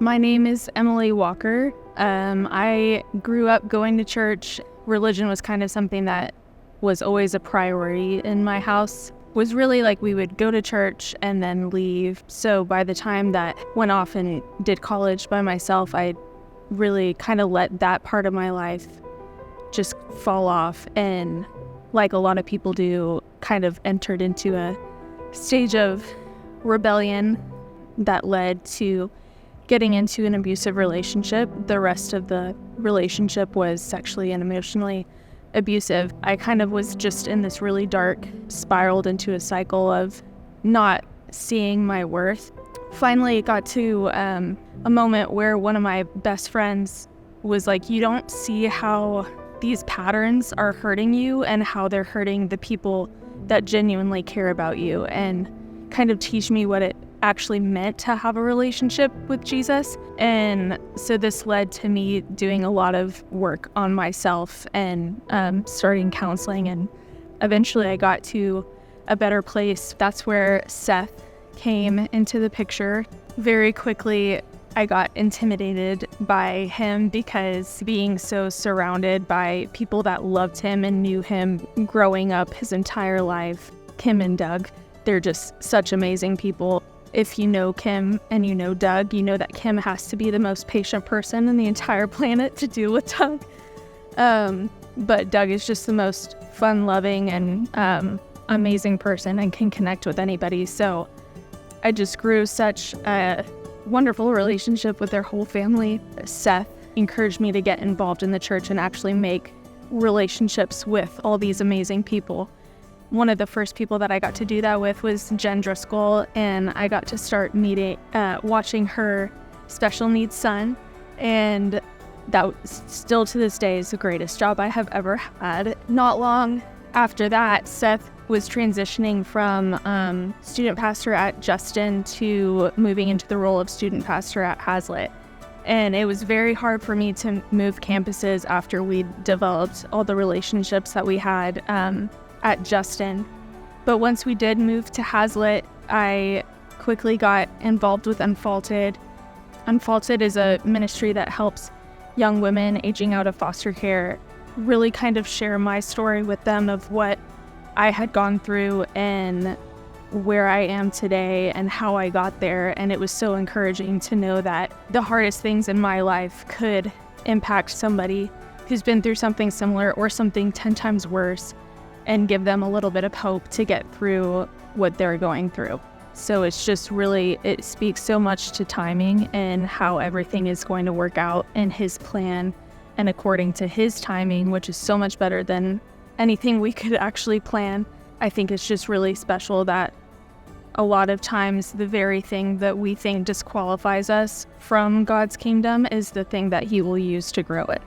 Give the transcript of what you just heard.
My name is Emily Walker. I grew up going to church. Religion was kind of something that was always a priority in my house. It was really like we would go to church and then leave. So by the time that went off and did college by myself, I really kind of let that part of my life just fall off, and like a lot of people do, kind of entered into a stage of rebellion that led to getting into an abusive relationship. The rest of the relationship was sexually and emotionally abusive. I kind of was just in this really dark, spiraled into a cycle of not seeing my worth. Finally, it got to a moment where one of my best friends was like, you don't see how these patterns are hurting you and how they're hurting the people that genuinely care about you, and kind of teach me what it actually meant to have a relationship with Jesus. And so this led to me doing a lot of work on myself and starting counseling, and eventually I got to a better place. That's where Seth came into the picture. Very quickly, I got intimidated by him because being so surrounded by people that loved him and knew him growing up his entire life, Kim and Doug, they're just such amazing people. If you know Kim and you know Doug, you know that Kim has to be the most patient person in the entire planet to deal with Doug. But Doug is just the most fun-loving and amazing person and can connect with anybody. So I just grew such a wonderful relationship with their whole family. Seth encouraged me to get involved in the church and actually make relationships with all these amazing people. One of the first people that I got to do that with was Jen Driscoll, and I got to start watching her special needs son, and that still to this day is the greatest job I have ever had. Not long after that, Seth was transitioning from student pastor at Justin to moving into the role of student pastor at Hazlitt. And it was very hard for me to move campuses after we developed all the relationships that we had at Justin. But once we did move to Hazlitt, I quickly got involved with Unfaulted. Unfaulted is a ministry that helps young women aging out of foster care really kind of share my story with them of what I had gone through and where I am today and how I got there. And it was so encouraging to know that the hardest things in my life could impact somebody who's been through something similar or something 10 times worse, and give them a little bit of hope to get through what they're going through. So it's just really, it speaks so much to timing and how everything is going to work out in his plan and according to his timing, which is so much better than anything we could actually plan. I think it's just really special that a lot of times the very thing that we think disqualifies us from God's kingdom is the thing that he will use to grow it.